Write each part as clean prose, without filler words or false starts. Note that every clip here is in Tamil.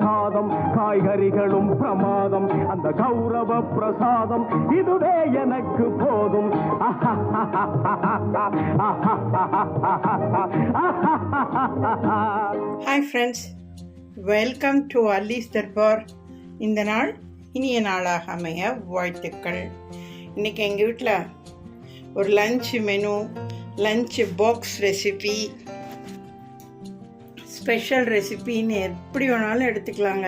சாதம் காய்கறிகளும் பிரமாதம் அந்த கௌரவ பிரசாதம் இதுவே எனக்கு போதும். ஹாய் ஃப்ரெண்ட்ஸ், வெல்கம் டு அல்லீஸ் தர்பார். இந்த நாள் இனிய நாளாக அமைய வாழ்த்துக்கள். இன்றைக்கி எங்கள் வீட்டில் ஒரு lunch menu, lunch box recipe, special ரெசிபின்னு எப்படி வேணாலும் எடுத்துக்கலாங்க.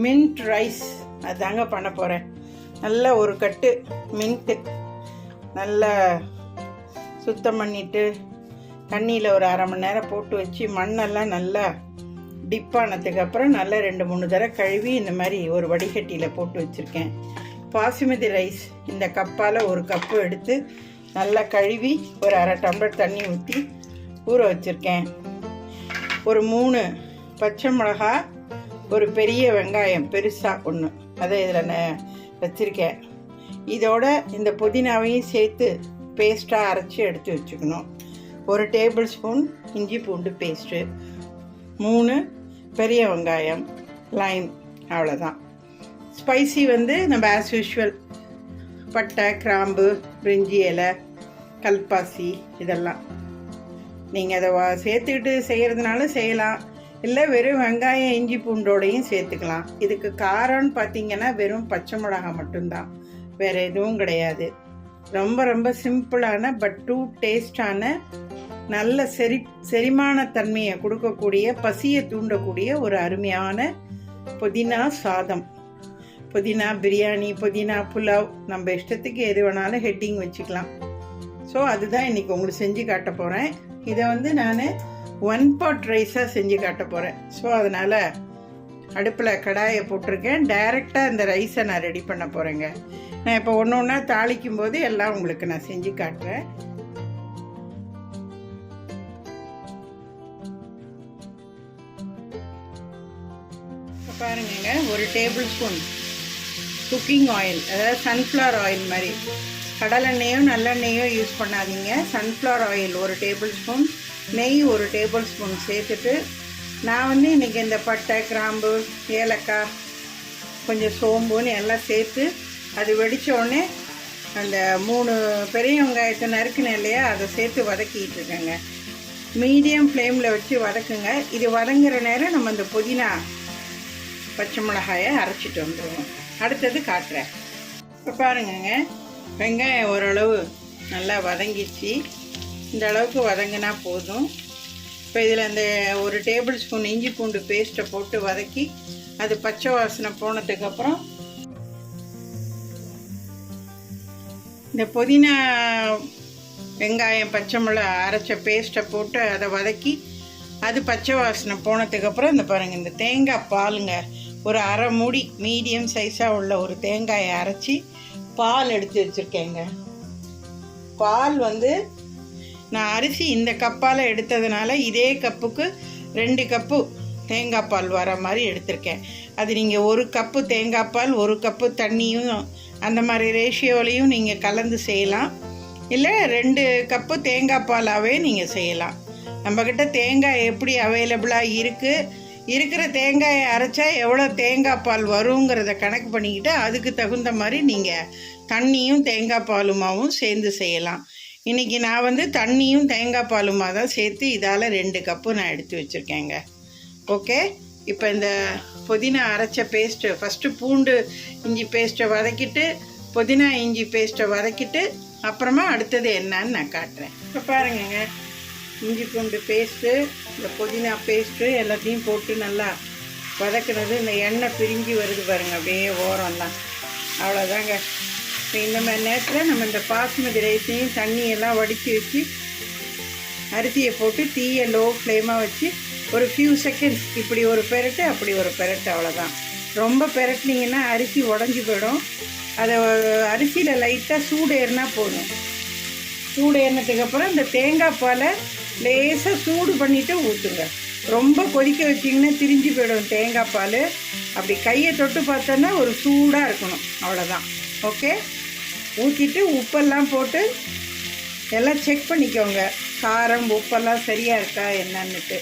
மின்ட் ரைஸ் அதாங்க பண்ண போகிறேன். நல்ல ஒரு கட்டு மின்ட்டு நல்லா சுத்தம் பண்ணிவிட்டு தண்ணியில் ஒரு அரை மணி நேரம் போட்டு வச்சு மண்ணெல்லாம் நல்லா டிப்பானதுக்கு அப்புறம் நல்லா 2-3 தடவை கழுவி இந்த மாதிரி ஒரு வடிகட்டியில் போட்டு வச்சுருக்கேன். பாசுமதி ரைஸ் இந்த கப்பால் ஒரு கப்பு எடுத்து நல்லா கழுவி ஒரு அரை டம்ளர் தண்ணி ஊற்றி ஊற வச்சுருக்கேன். ஒரு 3 பச்சை மிளகா, ஒரு பெரிய வெங்காயம் பெருசாக ஒன்று, அதை இதில் நான் வச்சுருக்கேன். இதோட இந்த புதினாவையும் சேர்த்து பேஸ்ட்டாக அரைச்சி எடுத்து வச்சுக்கணும். 1 டேபிள் ஸ்பூன் இஞ்சி பூண்டு பேஸ்ட்டு, 3 பெரிய வெங்காயம், லைம், அவ்வளோதான். ஸ்பைசி நம்ம ஆஸ் யூஷுவல் பட்டை, கிராம்பு, பிரிஞ்சி இலை, கல்பாசி இதெல்லாம் நீங்கள் அதை சேர்த்துக்கிட்டு செய்கிறதுனால செய்யலாம், இல்லை வெறும் வெங்காயம் இஞ்சி பூண்டோடையும் சேர்த்துக்கலாம். இதுக்கு காரம்னு பார்த்தீங்கன்னா வெறும் பச்சை மிளகா மட்டும்தான், வேறு எதுவும் கிடையாது. ரொம்ப ரொம்ப சிம்பிளான பட் டேஸ்டான நல்ல செரிமான தன்மையை கொடுக்கக்கூடிய, பசியை தூண்டக்கூடிய ஒரு அருமையான புதினா சாதம், புதினா பிரியாணி, புதினா புலாவ், நம்ம இஷ்டத்துக்கு எது வேணாலும் ஹெட்டிங் வச்சுக்கலாம். ஸோ அதுதான் இன்றைக்கி உங்களுக்கு செஞ்சு காட்ட போகிறேன். இதை நான் 1 pot ரைஸாக செஞ்சு காட்ட போகிறேன். ஸோ அதனால் அடுப்பில் கடாயை போட்டிருக்கேன். டைரெக்டாக இந்த ரைஸை நான் ரெடி பண்ண போகிறேங்க. நான் இப்போ ஒன்று ஒன்றா தாளிக்கும் போது எல்லாம் உங்களுக்கு நான் செஞ்சு காட்டுறேன். பாருங்க, 1 டேபிள் ஸ்பூன் குக்கிங் ஆயில், அதாவது சன்ஃப்ளவர் ஆயில் மாதிரி, கடலெண்ணெயோ நல்லெண்ணெயோ யூஸ் பண்ணாதீங்க. சன்ஃப்ளவர் ஆயில் 1 டேபிள் ஸ்பூன், நெய் 1 டேபிள் ஸ்பூன் சேர்த்துட்டு நான் இன்றைக்கி இந்த பட்டை, கிராம்பு, ஏலக்காய், கொஞ்சம் சோம்புன்னு எல்லாம் சேர்த்து அது வெடித்தோடனே அந்த 3 பெரிய வெங்காயத்தை நறுக்குனேன் இல்லையா, அதை சேர்த்து வதக்கிட்டு இருக்கேங்க. மீடியம் ஃப்ளேமில் வச்சு வதக்குங்க. இது வதங்குற நேரம் நம்ம இந்த புதினா பச்சை மிளகாயை அரைச்சிட்டு வந்துடுவோம். அடுத்தது காட்டுறேன். இப்போ பாருங்கங்க, வெங்காயம் ஓரளவு நல்லா வதங்கிச்சு. இந்த அளவுக்கு வதங்கினா போதும். இப்போ இதில் இந்த 1 டேபிள் ஸ்பூன் இஞ்சி பூண்டு பேஸ்ட்டை போட்டு வதக்கி அது பச்சை வாசனை போனதுக்கப்புறம் இந்த புதினா வெங்காயம் பச்சை மிளகா அரைச்ச பேஸ்ட்டை போட்டு அதை வதக்கி அது பச்சை வாசனை போனதுக்கப்புறம் இந்த பாருங்கள், இந்த தேங்காய் பாலுங்க, ஒரு அரை மூடி மீடியம் சைஸாக உள்ள ஒரு தேங்காயை அரைச்சி பால் எடுத்து வச்சுருக்கேங்க. பால் நான் அரிசி இந்த கப்பால் எடுத்ததுனால இதே கப்புக்கு 2 கப்பு தேங்காய் பால் வர மாதிரி எடுத்திருக்கேன். அது நீங்கள் 1 கப்பு தேங்காய் பால் 1 கப்பு தண்ணியும் அந்த மாதிரி ரேஷியோலையும் நீங்கள் கலந்து செய்யலாம், இல்லை 2 கப்பு தேங்காய் பாலாகவே நீங்கள் செய்யலாம். நம்மக்கிட்ட தேங்காய் எப்படி அவைலபிளாக இருக்கிற தேங்காயை அரைச்சா எவ்வளோ தேங்காய் பால் வருங்கிறத கணக்கு பண்ணிக்கிட்டு அதுக்கு தகுந்த மாதிரி நீங்கள் தண்ணியும் தேங்காய் பாலுமாவும் சேர்ந்து செய்யலாம். இன்றைக்கி நான் தண்ணியும் தேங்காய் பாலுமாக தான் சேர்த்து இதால் 2 கப்பு நான் எடுத்து வச்சுருக்கேங்க. ஓகே, இப்போ இந்த புதினா அரைச்ச பேஸ்ட்டு ஃபஸ்ட்டு பூண்டு இஞ்சி பேஸ்ட்டை வதக்கிட்டு புதினா இஞ்சி பேஸ்ட்டை வதக்கிட்டு அப்புறமா அடுத்தது என்னன்னு நான் காட்டுறேன். இப்போ பாருங்கங்க, இஞ்சி பூண்டு பேஸ்ட்டு, இந்த புதினா பேஸ்ட்டு எல்லாத்தையும் போட்டு நல்லா வதக்குனது. இந்த எண்ணெய் பிரிஞ்சு வருது பாருங்கள், அப்படியே ஓரம்லாம், அவ்வளோதாங்க. இப்போ இந்த மாதிரி நேரத்தில் நம்ம இந்த பாசுமதி ரைஸையும் தண்ணியெல்லாம் வடித்து வச்சு அரிசியை போட்டு தீயை லோ ஃப்ளேமாக வச்சு ஒரு ஃபியூ செகண்ட்ஸ் இப்படி ஒரு பெரட்டு அப்படி ஒரு பெரட்டு, அவ்வளோதான். ரொம்ப பெரட்டினீங்கன்னா அரிசி உடஞ்சி போயிடும். அதை அரிசியில் லைட்டாக சூடு ஏறினா போதும். சூடு ஏறினதுக்கப்புறம் இந்த தேங்காய் பாலை லேசாக சூடு பண்ணிவிட்டு ஊற்றுங்க. ரொம்ப கொதிக்க வச்சிங்கன்னா திரிஞ்சு போயிடும் தேங்காய் பால். அப்படி கையை தொட்டு பார்த்தோன்னா ஒரு சூடாக இருக்கணும், அவ்வளோதான். ஓகே, ஊற்றிட்டு உப்பெல்லாம் போட்டு எல்லாம் செக் பண்ணிக்கோங்க, காரம் உப்பெல்லாம் சரியாக இருக்கா என்னன்னுட்டு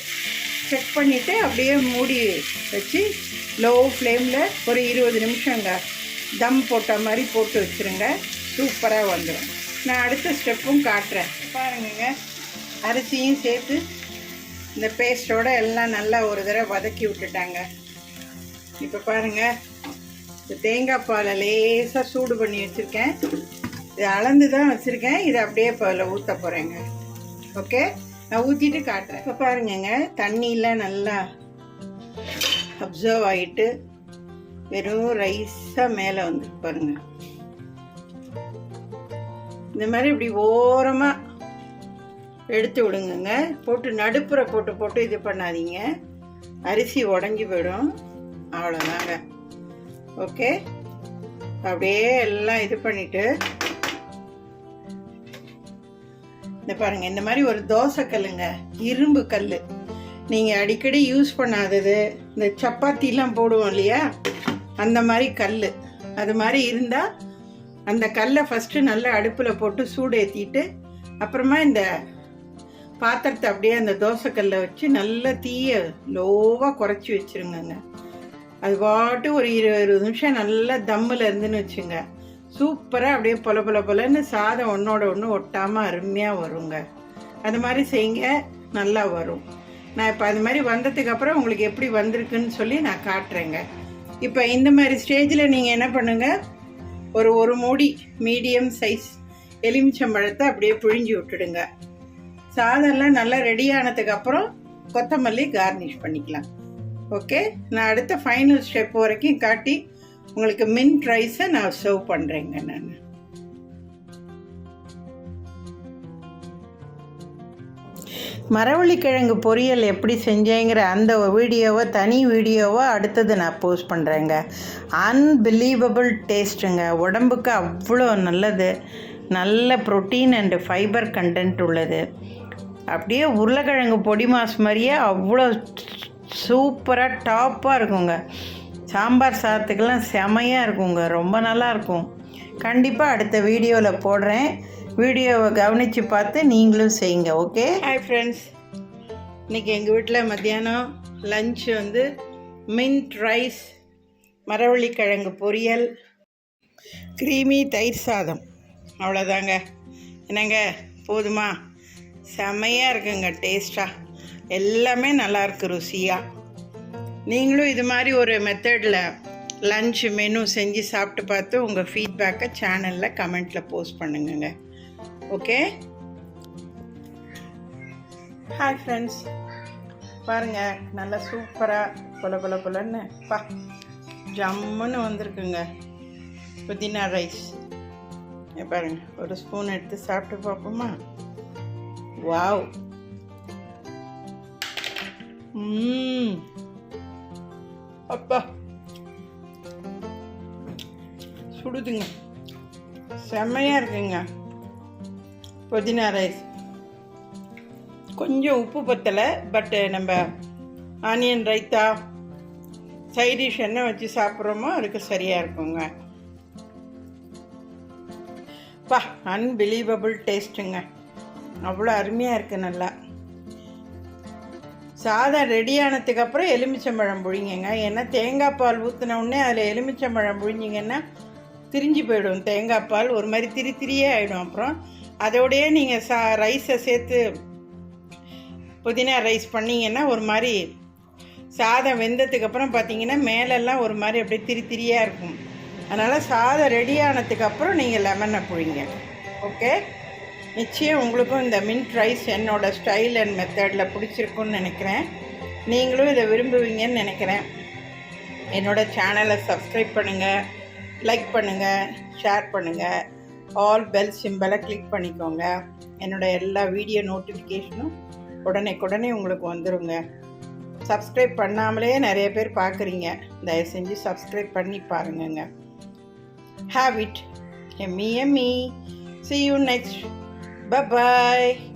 செக் பண்ணிவிட்டு அப்படியே மூடி வச்சு லோ ஃப்ளேமில் ஒரு 20 நிமிஷங்க தம் போட்ட மாதிரி போட்டு வச்சுருங்க. சூப்பராக வந்துடும். நான் அடுத்த ஸ்டெப்பும் காட்டுறேன். பாருங்க, அரிசியும் சேர்த்து இந்த பேஸ்ட்டோட எல்லாம் நல்லா ஒரு தடவை வதக்கி விட்டுட்டாங்க. இப்போ பாருங்கள், இந்த தேங்காய் பாலை லேசாக சூடு பண்ணி வச்சுருக்கேன். இது அளந்து தான் வச்சுருக்கேன். இதை அப்படியே இப்போ அதில் ஊற்ற போகிறேங்க. ஓகே, நான் ஊற்றிட்டு காட்டுறேன். இப்போ பாருங்கங்க, தண்ணியில் நல்லா அப்சர்வ் ஆகிட்டு வெறும் ரைஸாக மேலே வந்து பாருங்க. இந்த மாதிரி இப்படி ஓரமாக எடுத்து விடுங்க. போட்டு நடுப்புற போட்டு இது பண்ணாதீங்க, அரிசி உடஞ்சி போயிடும். அவ்வளோதாங்க. ஓகே, அப்படியே எல்லாம் இது பண்ணிவிட்டு இந்த பாருங்கள், இந்த மாதிரி ஒரு தோசை கல்லுங்க, இரும்பு கல். நீங்கள் அடிக்கடி யூஸ் பண்ணாதது, இந்த சப்பாத்திலாம் போடுவோம் இல்லையா, அந்த மாதிரி கல். அது மாதிரி இருந்தால் அந்த கல்லை ஃபஸ்ட்டு நல்லா அடுப்பில் போட்டு சூடு ஏற்றிட்டு அப்புறமா இந்த பாத்திரத்தை அப்படியே அந்த தோசைக்கல்லை வச்சு நல்லா தீயை லோவாக குறைச்சி வச்சுருங்கங்க. அது பாட்டு ஒரு 20 நிமிஷம் நல்லா தம்மில் இருந்துன்னு வச்சுங்க. சூப்பராக அப்படியே பொலன்னு சாதம் ஒன்றோட ஒன்று ஒட்டாமல் அருமையாக வருங்க. அது மாதிரி செய்யுங்க, நல்லா வரும். நான் இப்போ அது மாதிரி வந்ததுக்கப்புறம் உங்களுக்கு எப்படி வந்திருக்குன்னு சொல்லி நான் காட்டுறேங்க. இப்போ இந்த மாதிரி ஸ்டேஜில் நீங்கள் என்ன பண்ணுங்கள், ஒரு மூடி மீடியம் சைஸ் எலுமிச்சம்பழத்தை அப்படியே பிழிஞ்சு விட்டுடுங்க. சாதம்லாம் நல்லா ரெடி ஆனதுக்கப்புறம் கொத்தமல்லி கார்னிஷ் பண்ணிக்கலாம். ஓகே, நான் அடுத்த ஃபைனல் ஸ்டெப் வரைக்கும் காட்டி உங்களுக்கு மின்ட் ரைஸை நான் சர்வ் பண்ணுறேங்க. நான் மரவள்ளிக்கிழங்கு பொரியல் எப்படி செஞ்சேங்கிற அந்த வீடியோவை தனி வீடியோவை அடுத்தது நான் போஸ்ட் பண்ணுறேங்க. அன்பிலீவபிள் டேஸ்ட்டுங்க, உடம்புக்கு அவ்வளோ நல்லது, நல்ல ப்ரோட்டீன் அண்டு ஃபைபர் கண்டென்ட் உள்ளது. அப்படியே உருளைக்கிழங்கு பொடி மாஸ் மாதிரியே அவ்வளோ சூப்பராக டாப்பாக இருக்குங்க. சாம்பார் சாதத்துக்கெல்லாம் செமையாக இருக்குங்க, ரொம்ப நல்லாயிருக்கும். கண்டிப்பாக அடுத்த வீடியோவில் போடுறேன். வீடியோவை கவனித்து பார்த்து நீங்களும் செய்யுங்க. Okay, hi friends. இன்றைக்கி எங்கள் வீட்டில் மத்தியானம் லஞ்ச் வந்து மின்ட் ரைஸ், மரவள்ளிக்கிழங்கு பொரியல், க்ரீமி தயிர் சாதம். அவ்வளோதாங்க. என்னங்க, போதுமா? செமையாக இருக்குங்க, டேஸ்ட்டாக எல்லாமே நல்லாயிருக்கு, ருசியாக. நீங்களும் இது மாதிரி ஒரு மெத்தடில் லஞ்ச் மெனு செஞ்சு சாப்பிட்டு பார்த்து உங்கள் ஃபீட்பேக்கை சேனலில் கமெண்ட்டில் போஸ்ட் பண்ணுங்க. Okay, hi friends. பாருங்கள், நல்லா சூப்பராக பொலன்னு ஜம்முன்னு வந்திருக்குங்க புதினா ரைஸ். பாருங்கள், ஒரு ஸ்பூன் எடுத்து சாப்பிட்டு பார்ப்போமா? வாவ், அப்பா சுடுதுங்க, செம்மையாக இருக்குங்க புதினா ரைஸ். கொஞ்சம் உப்பு பத்தலை, பட்டு நம்ம ஆனியன் ரைத்தா சைட் டிஷ் என்ன வச்சு சாப்பிட்றோமோ அதுக்கு சரியாக இருக்குங்க. அன்பிலீவபிள் டேஸ்ட்டுங்க, அவ்வளோ அருமையாக இருக்குது. நல்லா சாதம் ரெடி ஆனதுக்கப்புறம் எலுமிச்சம்பழம் புழிங்கங்க. ஏன்னா தேங்காய் பால் ஊற்றின உடனே அதில் எலுமிச்சம்பழம் புழிஞ்சிங்கன்னா திரிஞ்சு போயிடும். தேங்காய் பால் ஒரு மாதிரி திரியே ஆகிடும். அப்புறம் அதோடையே நீங்கள் ரைஸை சேர்த்து புதினா ரைஸ் பண்ணிங்கன்னா ஒரு மாதிரி சாதம் வெந்ததுக்கப்புறம் பார்த்தீங்கன்னா மேலெல்லாம் ஒரு மாதிரி அப்படியே திரியாக இருக்கும். அதனால் சாதம் ரெடி ஆனதுக்கப்புறம் நீங்கள் லெமனை புழிங்க. ஓகே, நிச்சயம் உங்களுக்கும் இந்த மின்ட் ரைஸ் என்னோடய ஸ்டைல் அண்ட் மெத்தடில் பிடிச்சிருக்குன்னு நினைக்கிறேன். நீங்களும் இதை விரும்புவீங்கன்னு நினைக்கிறேன். என்னோடய சேனலை சப்ஸ்கிரைப் பண்ணுங்கள், லைக் பண்ணுங்கள், ஷேர் பண்ணுங்கள், ஆல் பெல் சிம்பலை கிளிக் பண்ணிக்கோங்க. என்னோடய எல்லா வீடியோ நோட்டிஃபிகேஷனும் உடனே உங்களுக்கு வந்துடுங்க. சப்ஸ்கிரைப் பண்ணாமலே நிறைய பேர் பார்க்குறீங்க, தயவு செஞ்சு சப்ஸ்கிரைப் பண்ணி பாருங்கங்க. Have it. Yummy. See you next. Bye-bye.